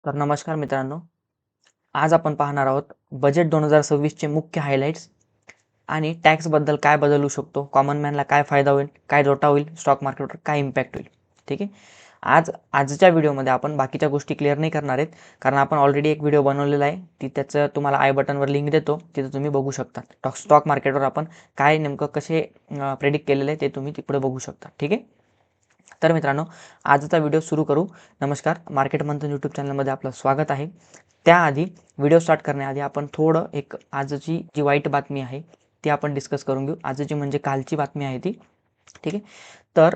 तर नमस्कार मित्रांनो, आज आपण पाहणार आहोत बजेट 2026चे मुख्य हायलाइट्स आणि टॅक्सबद्दल काय बदलू शकतो, कॉमन मॅनला काय फायदा होईल, काय तोटा होईल, स्टॉक मार्केटवर काय इम्पॅक्ट होईल. ठीक आहे. आजच्या व्हिडिओमध्ये आपण बाकीच्या गोष्टी क्लिअर नाही करणार आहेत, कारण आपण ऑलरेडी एक व्हिडिओ बनवलेला आहे. त्याचं तुम्हाला आय बटनवर लिंक देतो, तिथे तुम्ही बघू शकता. स्टॉक मार्केटवर आपण काय नेमकं कसे प्रेडिक्ट केलेलं आहे ते तुम्ही तिकडे बघू शकता. ठीक आहे. तर मित्रांनो, आजचा व्हिडिओ सुरू करू. नमस्कार, मार्केट मंथन यूट्यूब चॅनलमध्ये आपलं स्वागत आहे. त्याआधी व्हिडिओ स्टार्ट करण्याआधी आपण थोडं आजची जी वाईट बातमी आहे ती आपण डिस्कस करून घेऊ. आजची म्हणजे कालची बातमी आहे ती. ठीक आहे. तर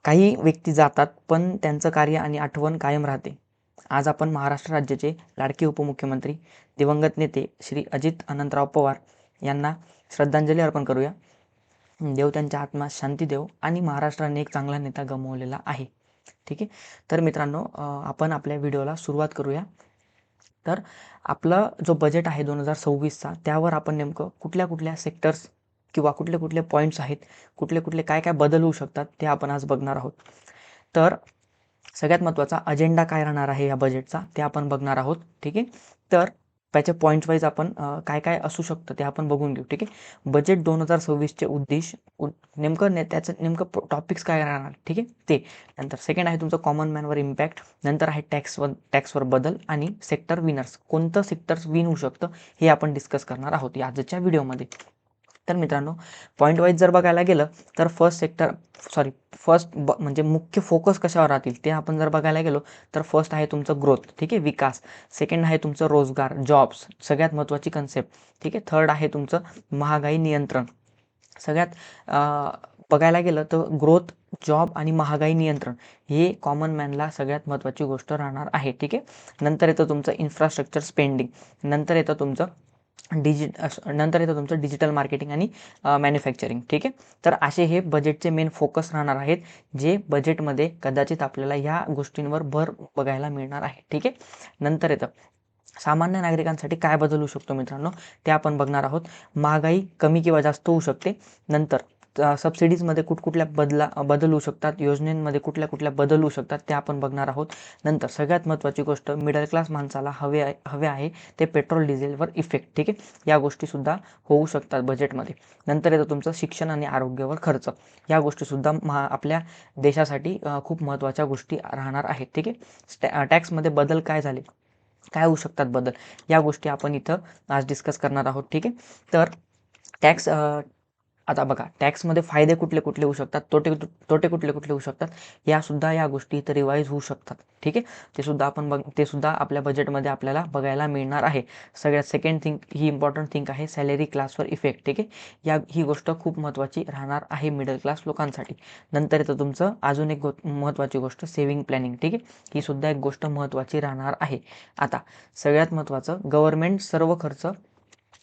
काही व्यक्ती जातात पण त्यांचं कार्य आणि आठवण कायम राहते. आज आपण महाराष्ट्र राज्याचे लाडके उपमुख्यमंत्री दिवंगत नेते श्री अजित अनंतराव पवार यांना श्रद्धांजली अर्पण करूया. देव त्यांच्या आत्म्यास शांती देव आणि महाराष्ट्राने एक चांगला नेता गमावलेला आहे. ठीक आहे. तर मित्रांनो, आपण आपल्या व्हिडिओला सुरुवात करूया. तर आपला जो बजेट आहे 2026चा, त्यावर आपण नेमकं कुठल्या कुठल्या सेक्टर्स किंवा कुठले कुठले पॉईंट्स आहेत, कुठले कुठले काय काय बदल होऊ शकतात ते आपण आज बघणार आहोत. तर सगळ्यात महत्त्वाचा अजेंडा काय राहणार आहे या बजेटचा ते आपण बघणार आहोत. ठीक आहे. तर त्याचे पॉईंट्स वाईज आपण काय काय असू शकतं ते आपण बघून घेऊ. ठीक आहे. बजेट 2026चे उद्देश नेमकं त्याचं नेमकं टॉपिक्स काय राहणार. ठीक आहे. ते नंतर सेकंड आहे तुमचं कॉमन मॅनवर इम्पॅक्ट, नंतर आहे टॅक्सवर बदल आणि सेक्टर विनर्स, कोणतं सेक्टर्स विन होऊ शकतं हे आपण डिस्कस करणार आहोत आजच्या व्हिडिओमध्ये. तर मित्रांनो, पॉईंट वाईज जर बघायला गेलं तर म्हणजे मुख्य फोकस कशावर राहतील ते आपण जर बघायला गेलो तर फर्स्ट आहे तुमचं ग्रोथ. ठीक आहे, विकास. सेकंड आहे तुमचं रोजगार, जॉब्स, सगळ्यात महत्त्वाची कन्सेप्ट. ठीक आहे. थर्ड आहे तुमचं महागाई नियंत्रण. सगळ्यात बघायला गेलं तर ग्रोथ, जॉब आणि महागाई नियंत्रण हे कॉमन मॅनला सगळ्यात महत्त्वाची गोष्ट राहणार आहे. ठीक आहे. नंतर येतं तुमचं इन्फ्रास्ट्रक्चर स्पेंडिंग, नंतर येतं तुमचं डिजिटल मार्केटिंग आणि मॅन्युफॅक्चरिंग. ठीक आहे. तर असे हे बजेटचे मेन फोकस राहणार आहेत, जे बजेटमध्ये कदाचित आपल्याला ह्या गोष्टींवर भर बघायला मिळणार आहे. ठीक आहे. नंतर येतं सामान्य नागरिकांसाठी काय बदल होऊ शकतो मित्रांनो, ते आपण बघणार आहोत. महागाई कमी किंवा जास्त होऊ शकते. नंतर सबसिडीजमध्ये कुठकुठल्या बदल होऊ शकतात, योजनेमध्ये कुठल्या कुठल्या बदल होऊ शकतात ते आपण बघणार आहोत. नंतर सगळ्यात महत्त्वाची गोष्ट, मिडल क्लास माणसाला हवे आहे ते पेट्रोल डिझेलवर इफेक्ट. ठीक आहे. या गोष्टीसुद्धा होऊ शकतात बजेटमध्ये. नंतर येतं तुमचं शिक्षण आणि आरोग्यावर खर्च. या गोष्टीसुद्धा आपल्या देशासाठी खूप महत्त्वाच्या गोष्टी राहणार आहेत. ठीक आहे. टॅक्समध्ये बदल काय झाले, काय होऊ शकतात बदल, या गोष्टी आपण इथं आज डिस्कस करणार आहोत. ठीक आहे. तर टॅक्स आता बघा, टॅक्समध्ये फायदे कुठले कुठले होऊ शकतात, तोटे कुठले कुठले होऊ शकतात, या गोष्टी इथं रिवाईज होऊ शकतात. ठीक आहे. ते सुद्धा आपल्या बजेटमध्ये आपल्याला बघायला मिळणार आहे. सगळ्यात सेकंड थिंग, ही इम्पॉर्टंट थिंग आहे, सॅलरी क्लासवर इफेक्ट. ठीक आहे. ही गोष्ट खूप महत्त्वाची राहणार आहे मिडल क्लास लोकांसाठी. नंतर येतं तुमचं अजून एक महत्त्वाची गोष्ट, सेव्हिंग प्लॅनिंग. ठीक आहे. ही सुद्धा एक गोष्ट महत्त्वाची राहणार आहे. आता सगळ्यात महत्त्वाचं, गव्हर्नमेंट सर्व खर्च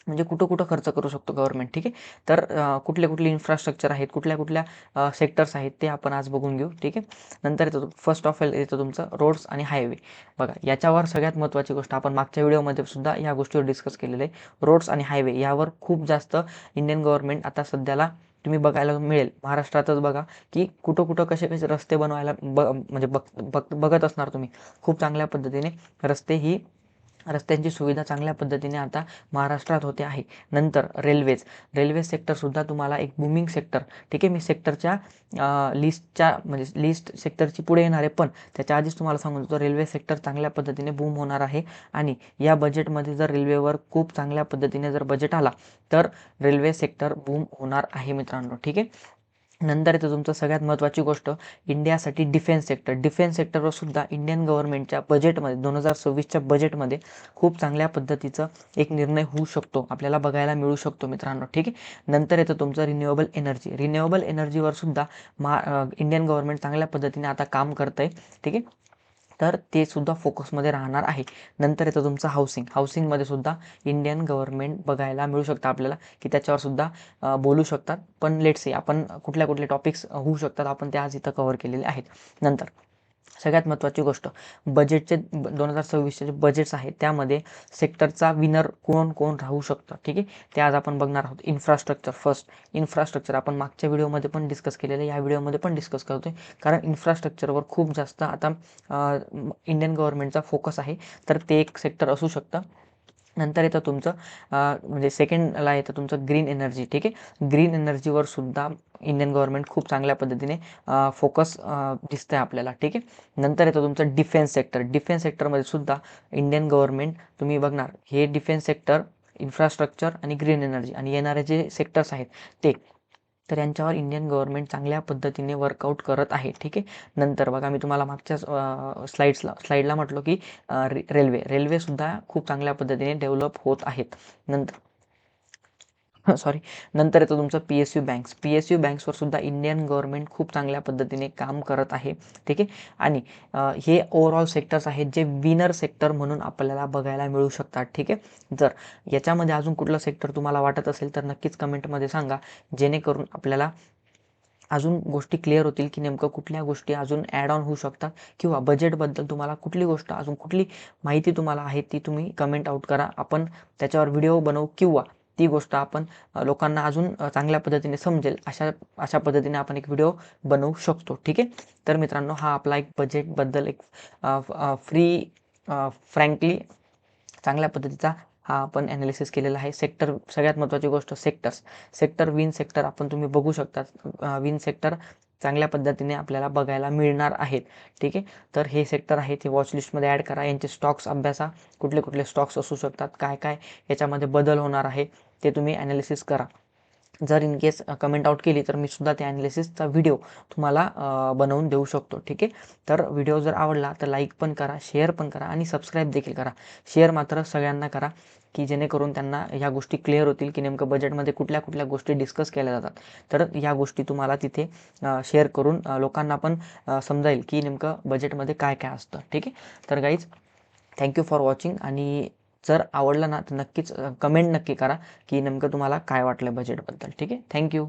म्हणजे कुठं कुठं खर्च करू शकतो गव्हर्नमेंट. ठीक आहे. तर कुठले कुठले इन्फ्रास्ट्रक्चर आहेत, कुठल्या कुठल्या सेक्टर्स आहेत ते आपण आज बघून घेऊ. ठीक आहे. नंतर येतो फर्स्ट ऑफ ऑल येतं तुमचं रोड्स आणि हायवे. बघा, याच्यावर सगळ्यात महत्त्वाची गोष्ट आपण मागच्या व्हिडिओमध्ये सुद्धा या गोष्टीवर डिस्कस केलेलं आहे. रोड्स आणि हायवे यावर खूप जास्त इंडियन गव्हर्नमेंट आता सध्याला तुम्ही बघायला मिळेल, महाराष्ट्रातच बघा की कुठं कुठं कसे कसे रस्ते बनवायला म्हणजे बघत असणार तुम्ही. खूप चांगल्या पद्धतीने रस्त्यांची सुविधा चांगल्या पद्धतीने आता महाराष्ट्रात होते आहे. नंतर रेल्वे सेक्टरसुद्धा तुम्हाला एक बूमिंग सेक्टर. ठीक आहे. मी सेक्टरच्या लिस्ट सेक्टरची पुढे येणार आहे, पण त्याच्या आधीच तुम्हाला सांगून देतो, रेल्वे सेक्टर चांगल्या पद्धतीने बूम होणार आहे. आणि या बजेटमध्ये जर रेल्वेवर खूप चांगल्या पद्धतीने जर बजेट आला तर रेल्वे सेक्टर बूम होणार आहे मित्रांनो. ठीक आहे. नंतर येतं तुमचं सगळ्यात महत्त्वाची गोष्ट, इंडियासाठी डिफेन्स सेक्टरवर सुद्धा इंडियन गव्हर्नमेंटच्या बजेटमध्ये 2026च्या बजेटमध्ये खूप चांगल्या पद्धतीचं एक निर्णय होऊ शकतो, आपल्याला बघायला मिळू शकतो मित्रांनो. ठीक आहे. नंतर येतं तुमचं रिन्युएबल एनर्जीवर सुद्धा इंडियन गव्हर्नमेंट चांगल्या पद्धतीने आता काम करतं आहे. ठीक आहे. तर ते सुद्धा फोकसमध्ये राहणार आहे. नंतर येतं तुमचं हाऊसिंगमध्ये सुद्धा इंडियन गव्हर्नमेंट बघायला मिळू शकतं आपल्याला, की त्याच्यावर सुद्धा बोलू शकतात. पण लेट्स से आपण कुठल्या कुठले टॉपिक्स होऊ शकतात आपण ते आज इथं कव्हर केलेले आहेत. नंतर सगळ्यात महत्त्वाची गोष्ट, बजेटचे 2026चे जे बजेट्स आहेत त्यामध्ये सेक्टरचा विनर कोण कोण राहू शकतं, ठीक आहे. ते आज आपण बघणार आहोत. Infrastructure first. इन्फ्रास्ट्रक्चर आपण मागच्या व्हिडिओमध्ये पण डिस्कस केलेलं आहे, या व्हिडिओमध्ये पण डिस्कस करतोय, कारण इन्फ्रास्ट्रक्चरवर खूप जास्त आता इंडियन गव्हर्नमेंटचा फोकस आहे. तर ते एक सेक्टर असू शकतं. नंतर येतं तुमचं म्हणजे सेकंडला येतं तुमचं ग्रीन एनर्जी, ठीक आहे. ग्रीन एनर्जीवर सुद्धा इंडियन गव्हर्नमेंट खूप चांगल्या पद्धतीने फोकस दिसतंय आपल्याला, ठीक आहे. नंतर येतं तुमचं डिफेन्स सेक्टर. डिफेन्स सेक्टरमध्ये सुद्धा इंडियन गव्हर्नमेंट तुम्ही बघणार, हे डिफेन्स सेक्टर, इन्फ्रास्ट्रक्चर आणि ग्रीन एनर्जी आणि येणारे जे सेक्टर्स आहेत ते, तर यांच्यावर इंडियन गव्हर्नमेंट चांगल्या पद्धतीने वर्कआउट करत आहे, ठीक आहे. नंतर बघा, मी तुम्हाला मागच्या स्लाईडला म्हटलो की रेल्वेसुद्धा खूप चांगल्या पद्धतीने डेव्हलप होत आहेत. सॉरी. नंतर येतं तुमचं PSU बँक्स. PSU बँक्सवर सुद्धा इंडियन गव्हर्नमेंट खूप चांगल्या पद्धतीने काम करत आहे, ठीक आहे. आणि हे ओव्हरऑल सेक्टर्स आहेत जे विनर सेक्टर म्हणून आपल्याला बघायला मिळू शकतात, ठीक आहे. जर याच्यामध्ये अजून कुठलं सेक्टर तुम्हाला वाटत असेल तर नक्कीच कमेंटमध्ये सांगा, जेणेकरून आपल्याला अजून गोष्टी क्लिअर होतील की नेमकं कुठल्या गोष्टी अजून ॲड ऑन होऊ शकतात, किंवा बजेटबद्दल तुम्हाला कुठली गोष्ट, अजून कुठली माहिती तुम्हाला आहे ती तुम्ही कमेंट आउट करा. आपण त्याच्यावर व्हिडिओ बनवू, किंवा ती गोष्ट आपण लोकांना अजून चांगल्या पद्धतीने समजेल अशा अशा पद्धतीने आपण एक व्हिडिओ बनवू शकतो, ठीक आहे. तर मित्रांनो, हा आपला एक बजेटबद्दल एक फ्रँकली चांगल्या पद्धतीचा हा आपण ॲनालिसिस केलेला आहे. सेक्टर, सगळ्यात महत्त्वाची गोष्ट सेक्टर विन सेक्टर आपण तुम्ही बघू शकता. विन सेक्टर चांगल्या पद्धतीने आपल्याला बघायला मिळणार आहेत, ठीक आहे. तर हे सेक्टर आहे ते वॉच लिस्टमध्ये ॲड करा. यांचे स्टॉक्स अभ्यासा, कुठले कुठले स्टॉक्स असू शकतात, काय काय याच्यामध्ये बदल होणार आहे ते तुम्ही ॲनालिसिस करा. जर इन केस कमेंट आउट केली तर मी सुद्धा त्या ॲनालिसिसचा व्हिडिओ तुम्हाला बनवून देऊ शकतो, ठीक आहे. तर व्हिडिओ जर आवडला तर लाईक पण करा, शेअर पण करा आणि सबस्क्राईब देखील करा. शेअर मात्र सगळ्यांना करा, की जेणेकरून त्यांना ह्या गोष्टी क्लिअर होतील की नेमकं बजेटमध्ये कुठल्या कुठल्या गोष्टी डिस्कस केल्या जातात. तर या गोष्टी तुम्हाला तिथे शेअर करून लोकांना पण समजाईल की नेमकं बजेटमध्ये काय काय असतं, ठीक आहे. तर गाईज, थँक्यू फॉर वॉचिंग. आणि जर आवडलं ना तर नक्कीच कमेंट नक्की करा की नेमकं तुम्हाला काय वाटलं बजेटबद्दल, ठीक आहे. थँक्यू.